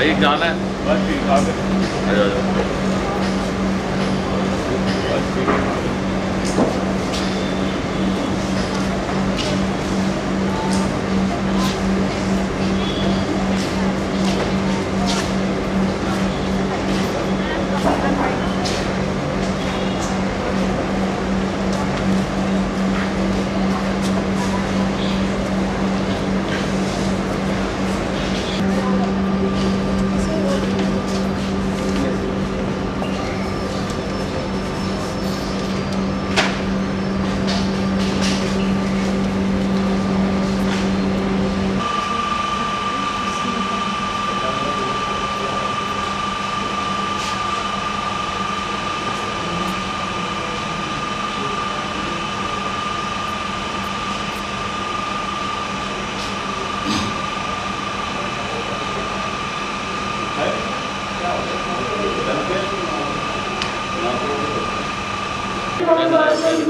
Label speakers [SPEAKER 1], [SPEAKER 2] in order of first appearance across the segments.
[SPEAKER 1] भाई जाना है बस ठीक आ जाओ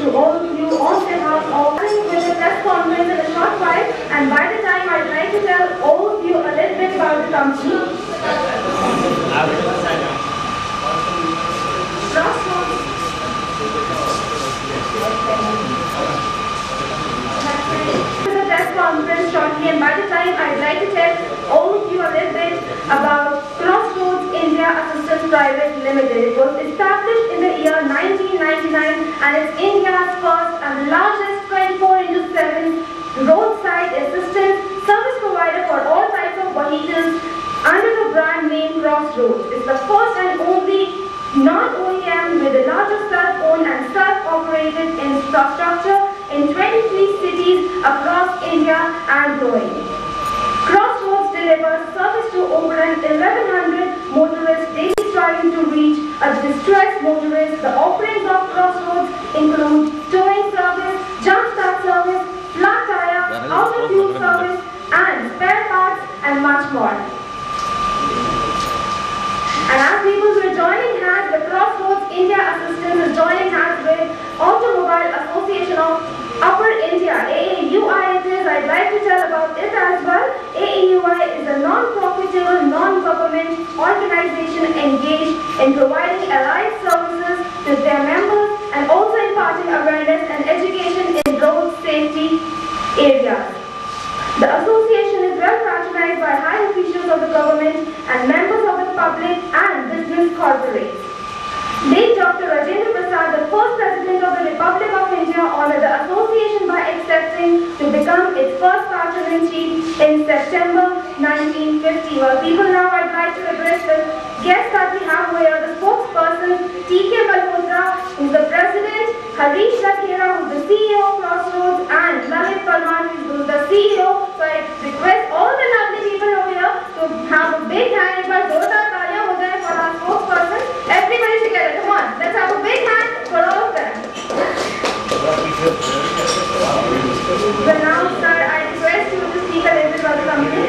[SPEAKER 2] To all of you on behalf of with a press conference in a short while, and by the time I'd like to tell all of you a little bit about the company. With a press conference shortly, and by the time I'd like to tell all of you a little bit about Crossroads India Assistance Private Limited. It was established in the year 1999 and it's India's first and largest 24/7 roadside assistance service provider for all types of vehicles under the brand name Crossroads. It's the first and only non-OEM with the largest self-owned and self-operated infrastructure in 23 cities across India and growing. Crossroads delivers service to over 1,100 motorists daily, striving to reach a distressed motorist. The offerings of Crossroads include towing service, jump start service, flat tire, auto fuel service, and spare parts, and much more. And as people were joining hands, the Crossroads India Assistance is joining hands with Automobile Association of Upper India, AAUI it is. I'd like to tell about it as well. AAUI is a non-profitable, non-government organization engaged in providing allied services to their members and also imparting awareness and education in road safety areas. The association is well patronized by high officials of the government and members of the public and business corporates. Late Dr. Rajendra Prasad, the first President of the Republic of India, honored the association by accepting to become its first patron-in-chief in September 1950. Well, people, now I'd like to address the guests that we have here, the spokesperson, T.K. Malhotra, who's the President, Harish Lakhera, who's the CEO of Crossroads, and Lalit Parman, who's the CEO. So I request all the lovely people over here to have a big hand. For our spokesperson. Everybody together, come on, let's have a big hand for all of them. So now, sir, I request you to speak a little bit about the company.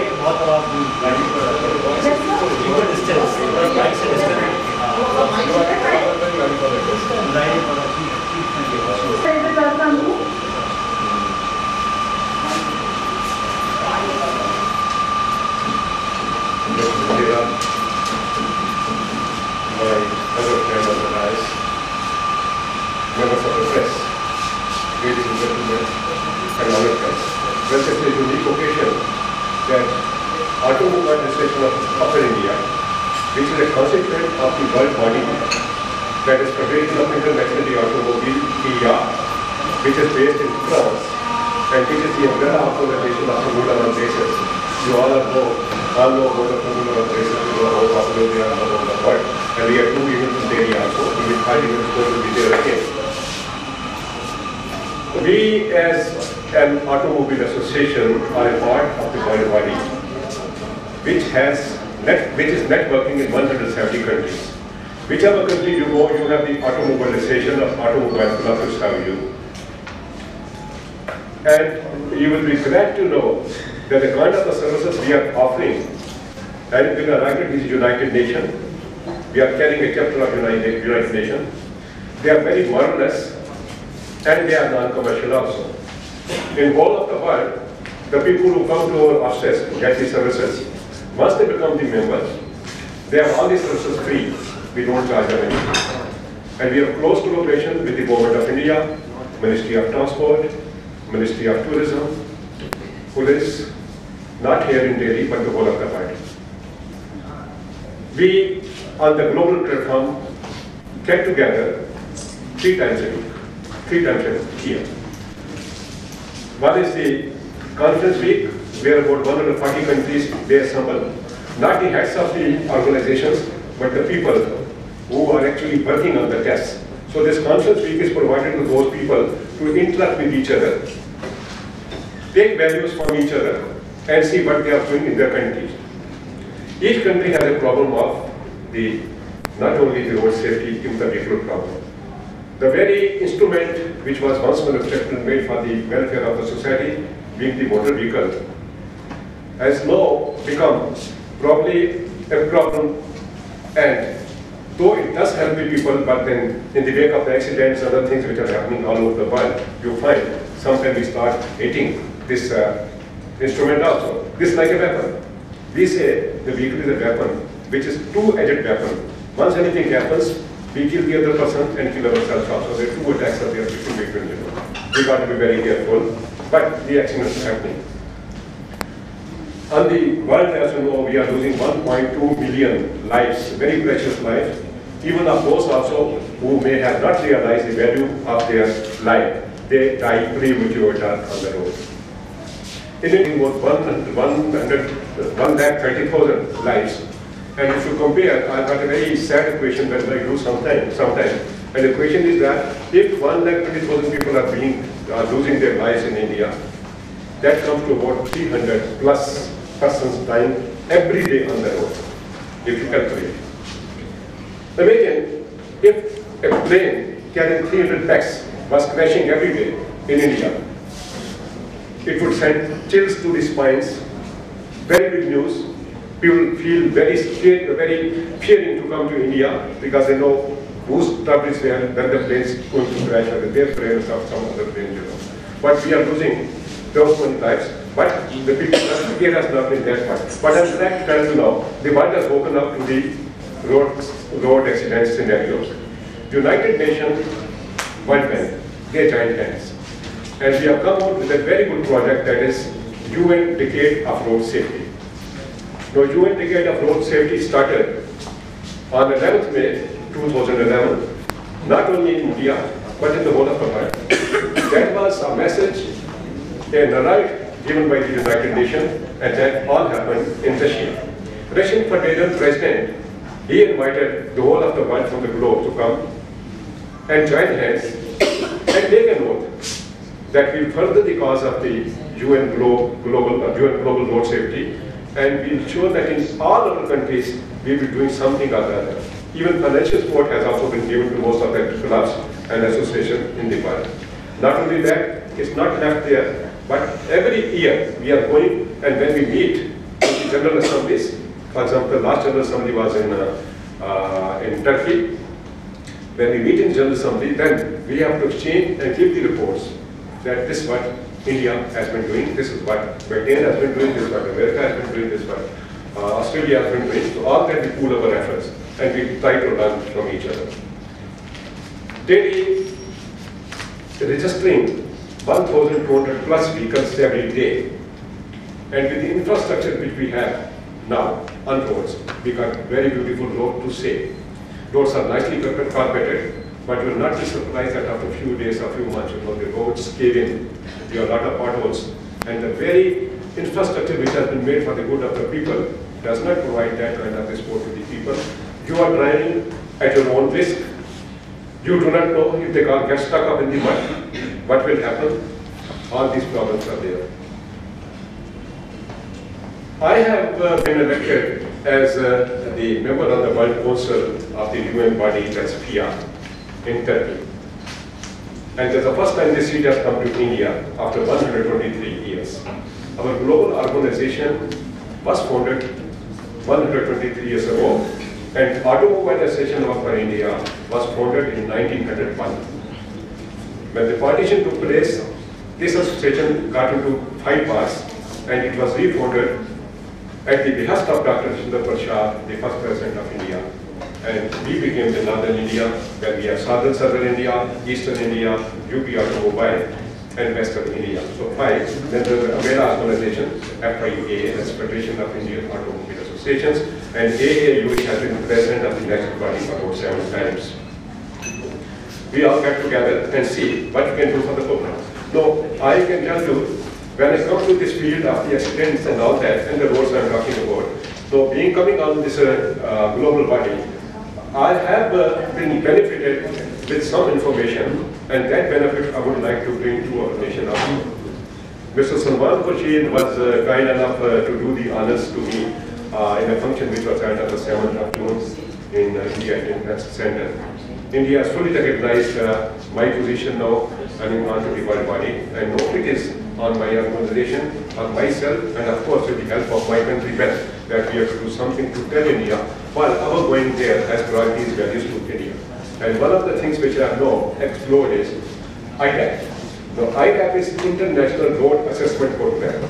[SPEAKER 2] Yes,
[SPEAKER 3] my other friends of the dais, members of the press, ladies and gentlemen, and honored guests. Well, it's a unique occasion that Automobile Association of Upper India, which is a constituent of the world body, that is Federation of International Automobile, CRIA, which is based in France, and which is the umbrella organization of Formula One races. You all know about the Formula One races, you know how popular they are around the world. And we have 2 events in Delhi also. We will 5 events going to be there again. We as an automobile association are a part of the world body which is networking in 170 countries. Whichever country you go, you have the automobile association of automobile clubs have you. And you will be glad to know that the kind of the services we are offering, and we are writing is United Nations. We are carrying a chapter of United Nations. They are very marvelous and they are non-commercial also. In all of the world, the people who come to our offices to get the services, once they become the members, They have all these services free. We don't charge them anything. And we have close collaboration with the Government of India, Ministry of Transport, Ministry of Tourism, Police, not here in Delhi, but the whole of the world. We, on the global platform, get together 3 times a week, 3 times a year. One is the conference week, where about 140 countries they assemble. Not the heads of the organizations, but the people who are actually working on the tests. So this conference week is provided to those people to interact with each other, take values from each other, and see what they are doing in their countries. Each country has a problem of not only the road safety, even the vehicle problem. The very instrument which was once manufactured and made for the welfare of the society, being the motor vehicle, has now become probably a problem, and though it does help the people, but then in the wake of the accidents and other things which are happening all over the world, you find sometimes we start hating this instrument also. This is like a weapon. We say the vehicle is a weapon, which is two-edged weapon. Once anything happens, we kill the other person and kill ourselves also. There are 2 attacks that they are between. We got to be very careful, but the accidents are happening. On the world, as you know, we are losing 1.2 million lives, very precious lives, even of those also who may have not realized the value of their life. They die premature death on the road. In India, about 130,000 lives. And if you compare, I've got a very sad equation that I do sometimes. And the question is that if 130,000 people are losing their lives in India, that comes to about 300 plus persons dying every day on the road, if you calculate. Imagine if a plane carrying 300 packs was crashing every day in India. It would send chills to the spines, very big news. People feel very scared, very fearing to come to India because they know whose trouble is there when the plane is going to crash or their planes or some other plane, But we are losing those many lives. But the people here has not been that much. But as fact tells you now, the world has woken up to the road accident scenarios. United Nations, World Bank, they joined hands. And we have come out with a very good project that is UN Decade of Road Safety. The UN Decade of Road Safety started on 11th May 2011, not only in India, but in the whole of the world. That was a message, a narrative given by the United Nations, and that all happened in Russia. Russian Federal President, he invited the whole of the world from the globe to come and join hands and take an oath that will further the cause of the UN global road safety, and we ensure that in all our countries we will be doing something or the other. Even financial support has also been given to most of the clubs and associations in the world. Not only that, it's not left there, but every year we are going, and when we meet in the General Assemblies, for example, the last General Assembly was in Turkey. When we meet in General Assembly, then we have to exchange and give the reports that this is what India has been doing, this is what Britain has been doing, this is what America has been doing, this is what Australia has been doing. So all that we pool our efforts and we try to learn from each other. Daily registering 1,200 plus vehicles every day, and with the infrastructure which we have now on roads, we got very beautiful road to say. Roads are nicely carpeted, but you will not be surprised that after a few days or a few months, the roads cave in. There are a lot of potholes, and the very infrastructure which has been made for the good of the people does not provide that kind of support to the people. You are driving at your own risk. You do not know if the car gets stuck up in the mud, what will happen. All these problems are there. I have been elected as the member of the World Council of the UN body, that's CRIA, in Turkey. And that's the first time this seat has come to India after 123 years. Our global organization was founded 123 years ago, and Automobile Association of India was founded in 1901. When the partition took place, this association got into 5 parts, and it was refounded at the behest of Dr. Rajendra Prasad, the first president of India. And we became the Northern India, where we have Southern India, Eastern India, UP Automobile, and Western India. So 5. Then the umbrella organization, FIA, that's Federation of Indian Automobile Associations, and AAIU, which has been president of the national body for about 7 times. We all get together and see what we can do for the program. Now, I can tell you, when I come to this field of the accidents and all that, and the roads I'm talking about, so being coming on this global body, I have been benefited with some information, and that benefit I would like to bring to our nation also. Mr. Salman Khurshid was kind enough to do the honors to me in a function which was held on the 7th of June in India International Center. India has fully recognized my position now coming on to the world body, and now it is on my organization, on myself, and of course with the help of my countrymen, that we have to do something to tell India while our going there has brought these values to India. And one of the things which I have now explored is IDAP. Now IDAP is International Road Assessment Program.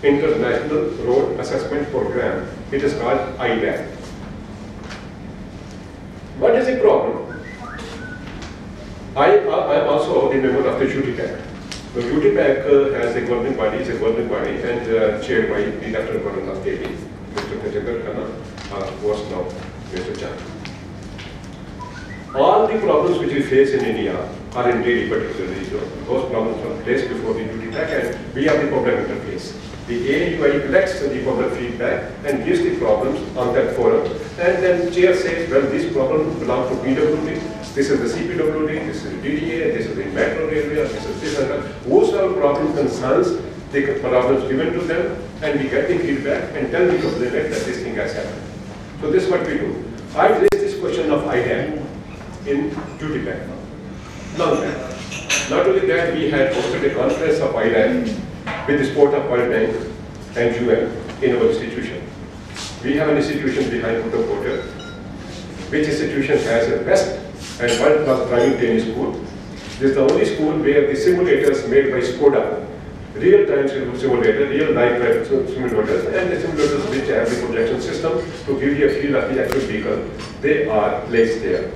[SPEAKER 3] International Road Assessment Program. It is called IDAP. What is the problem? I am also the member of the UTPAC. The UTPAC has a governing body, and chaired by the Lieutenant Governor of Delhi, Mr. Tejagar Khanna, who was now Mr. Chan. All the problems which we face in India are in Delhi particularly. Those problems were placed before the UTPAC, and we have the problem interface. The AAUI collects the public feedback and gives the problems on that forum, and then chair says, well, these problems belong to PWD, this is the CPWD, this is the DDA, this is the metro area, this is this and that. Most of our problem concerns the problems given to them, and we get the feedback and tell the complainant that this thing has happened. So this is what we do. I raised this question of IDAP in UTPAC. Long time. Not only that, we had hosted a conference of IDAP with the support of World Bank and UN in our institution. We have an institution behind Uttar Porter, which institution has a best and world-class driving training school. This is the only school where the simulators made by Skoda, real-time simulator, real-life simulators, and the simulators which have the projection system to give you a feel of the actual vehicle, they are placed there.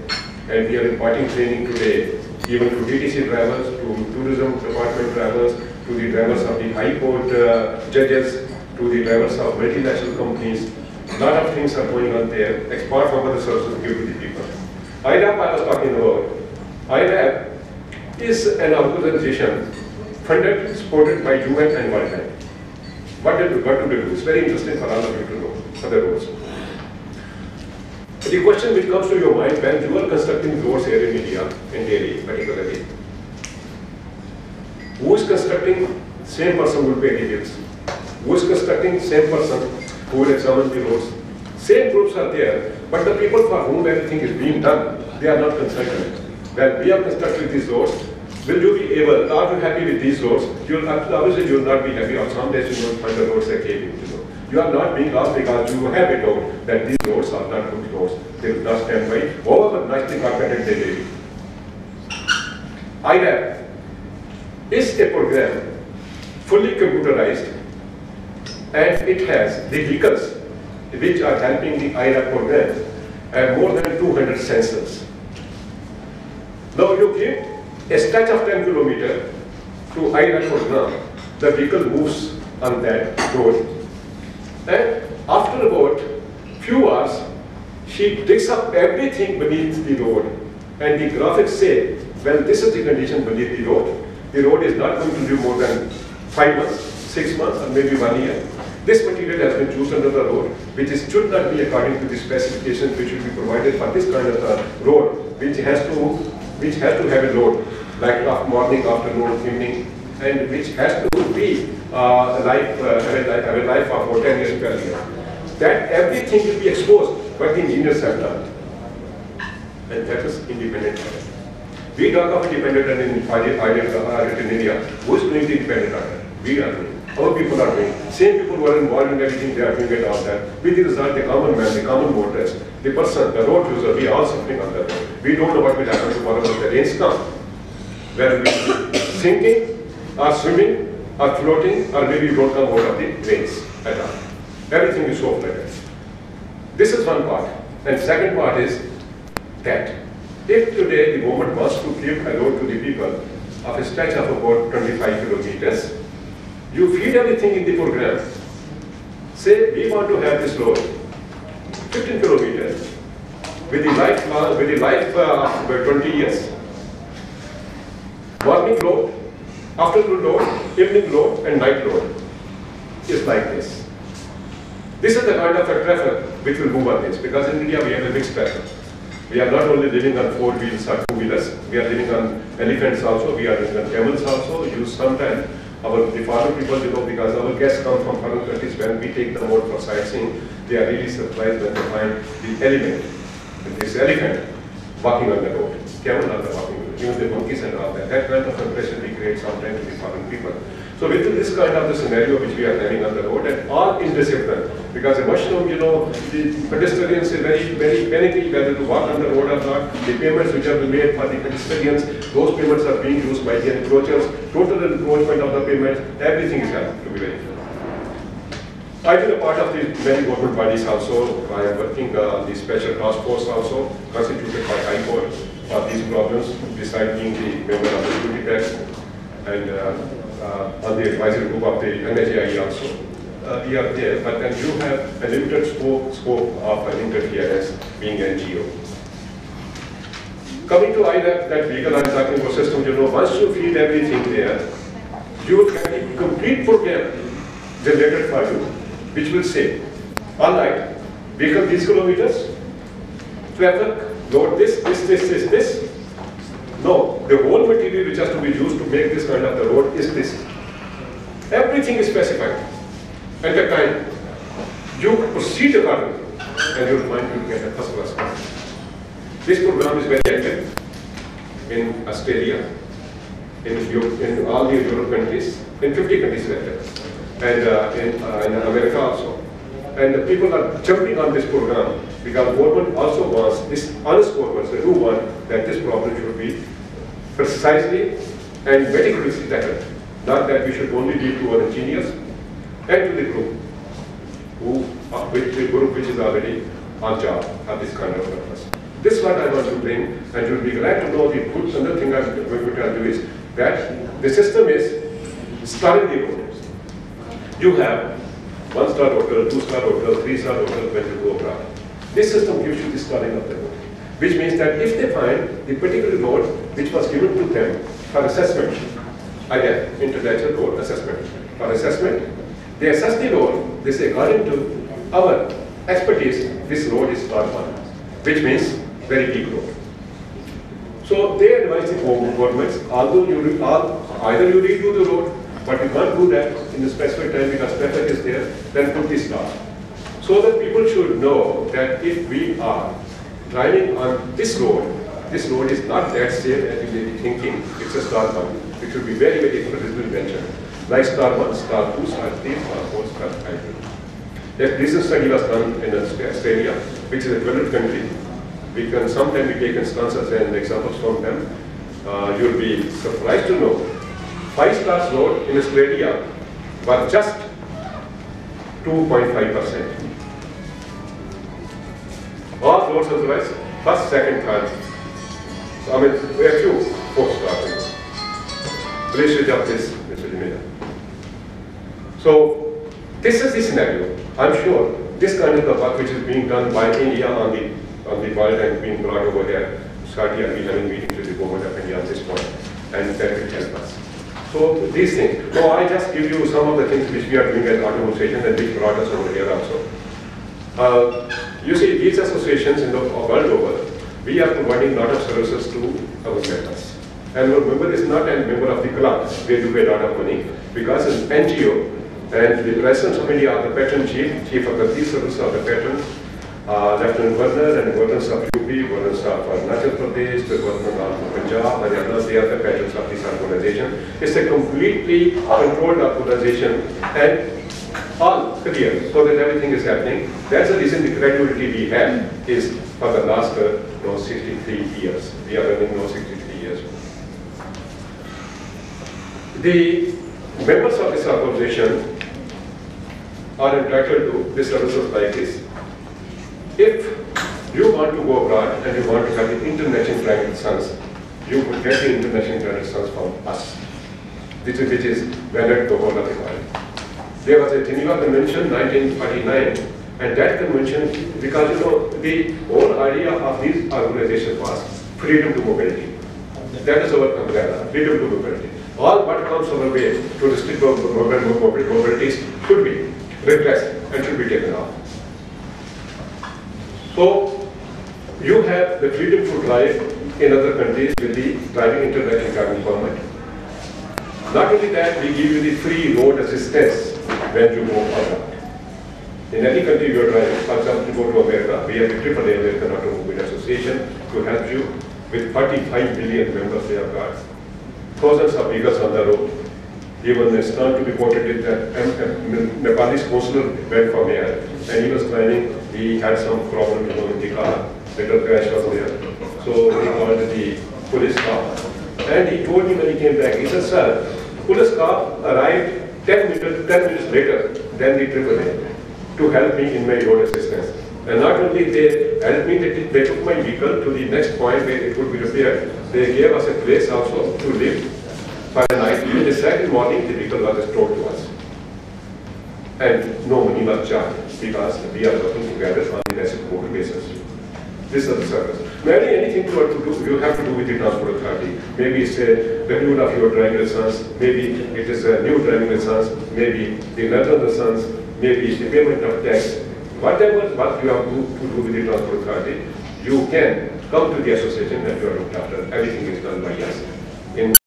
[SPEAKER 3] And we are imparting training today, even to DTC drivers, to tourism department drivers, to the drivers of the high court judges, to the drivers of multinational companies. A lot of things are going on there, apart from other services given to the people. IDAP I was talking about. IDAP is an organization funded, supported by UN and World Bank. What do they do? It's very interesting for all of you to know other roads. The question which comes to your mind when you are constructing roads here in India, in Delhi particularly, who is constructing? Same person will pay the bills. Who is constructing? Same person who will examine the roads. Same groups are there, but the people for whom everything is being done, they are not concerned with it. When we have constructed these roads, will you be able, are you happy with these roads? Obviously you will not be happy, or some days you will find the roads are caving. You are not being asked because you have a doubt that these roads are not good roads. They will not stand by, however nicely carpeted they may be. IDAP is a program fully computerized, and it has the vehicles which are helping the IDAP program and more than 200 sensors. Now you give a stretch of 10 kilometers to IDAP program, the vehicle moves on that road, and after about few hours she digs up everything beneath the road, and the graphics say, well, this is the condition beneath the road. The road is not going to do more than 5 months, 6 months, or maybe 1 year. This material has been used under the road, which should not be according to the specifications which should be provided for this kind of a road, which has to have a load, like morning, afternoon, evening, and which has to be have a life of about 10 years, 12 years. That everything will be exposed, but the engineers have done. And that is independent audit. We talk of independent audit in India. Who is doing the independent audit? We are doing. Our people are doing. Same people who are involved in everything, they are doing it all that. With the result, the common man, the common motorist, the person, the road user, we are all suffering on that road. We don't know what will happen tomorrow when the rains come. Whether we will be sinking, or swimming, or floating, or maybe we don't come out of the rains at all. Everything is soft like that. This is one part. And second part is that if today the government wants to give a load to the people of a stretch of about 25 kilometers, you feed everything in the program. Say we want to have this load, 15 kilometers, with the life of 20 years. Morning load, afternoon load, evening load, and night load is like this. This is the kind of a traffic which will move on this, because in India we have a mixed traffic. We are not only living on 4 wheels or 2 wheelers, we are living on elephants also, we are living on camels also. Use sometimes the foreign people, because our guests come from foreign countries, when we take them out for sightseeing, they are really surprised when they find this elephant walking on the road, camel on the walking road, even the monkeys and all that. That kind of impression we create sometimes to the foreign people. So with this kind of the scenario which we are having on the road, and all indiscipline, because a mushroom, the pedestrians are very panicky whether to walk on the road or not. The payments which are made for the pedestrians, those payments are being used by the encroachers. Total encroachment of the payments, everything is happening, to be very clear. I been a part of the many government bodies also. I am working on the special task force also, constituted by High Court for these problems, besides being the member of the duty tax and on the advisory group of the AAIU also. We are there, but then you have a limited scope of interference being NGO. Coming to that vehicle I'm talking about system, once you feed everything there, you will get a complete program generated for you, which will say, all right, vehicle these kilometers, traffic, load this. No, the whole material which has to be used to make this kind of the road is this. Everything is specified. At the time, you proceed accordingly, and you will find you get a first class car. This program is very active in Australia, in all the Europe countries, in 50 countries and in America also. And the people are jumping on this program because government also wants, this honest governments, they do want that this problem should be precisely and meticulously tackled. Not that we should only leave to our engineers and to the group, the group which is already on job of this kind of purpose. This is what I want to bring, and you'll be glad to know the good. Another thing I'm going to tell you is that the system is starting the road. You have 1-star hotel, 2-star hotel, 3-star hotel when you go abroad. This system gives you the starting of the road, which means that if they find the particular road which was given to them for assessment, again, intellectual road assessment, for assessment, they assess the road, they say according to our expertise, this road is star 1, which means very big road. So they advise the governments, although either you redo the road, but you can't do that in a specific time because traffic is there, then put this star. So that people should know that if we are driving on this road is not that safe as you may be thinking. It's a star 1. It should be very, very explicitly mentioned. Like star 1, star 2, star 3, star 4, star 5. A recent study was done in Australia, which is a developed country. We can sometimes take instances and examples from them. You'll be surprised to know 5-star road in Australia was just 2.5%. All roads otherwise, first, second, third. So, I mean, very few 4-star roads. Please read up this, Mr. Dimeda. So, this is the scenario. I'm sure this kind of the work which is being done by India on the world and being brought over here, CRIA will be having meetings with the government of India at this point, and that will help us. So these things. So I just give you some of the things which we are doing at Automotive Association and which brought us over here also. You see, these associations in the world over, we are providing a lot of services to our members. And our member is not a member of the club. They do a lot of money because it's NGO, and the President of India are the patron chief of the peace service of the patron, Lieutenant Governor and governors of UP, governors of Arunachal Pradesh, the governor of Punjab, Haryana, they are the patrons of this organization. It's a completely controlled organization and all clear, so that everything is happening. That's the reason the credibility we have is for the last 63 years. We are running now 63 years. The members of this organization are entitled to the services like this. If you want to go abroad and you want to have the international driving license, you could get the international driving license from us, which is valid to the whole of the world. There was a Geneva Convention 1949, and that convention, because you know, the whole idea of these organizations was freedom to mobility. That is our umbrella, freedom to mobility. All what comes our way to restrict mobilities should be repressed and should be taken off. So, you have the freedom to drive in other countries with the international driving permit. Not only that, we give you the free road assistance when you go abroad. In any country you are driving, for example, to go to America, we have the AAA American Automobile Association to help you with 45 million members they have got. Thousands of vehicles on the road. Even it's not to be quoted that Nepalese consular went from here and he was claiming he had some problem with the car. Little crash was there. So he called the police car. And he told me when he came back, he said, sir, police car arrived 10 minutes later than the AAA to help me in my road assistance. And not only they helped me, they took my vehicle to the next point where it would be repaired. They gave us a place also to live for a night. Even the second morning, the vehicle was restored to us. And no money was charged because we are working together on the reciprocal basis. This is the service. Maybe anything you have to do, you have to do with the transport authority. Maybe it's a renewal of your driving license, maybe it is a new driving license, maybe the letter license, maybe it's the payment of tax. Whatever what you have to do with the transport authority, you can come to the association and you are looked after. Everything is done by us. In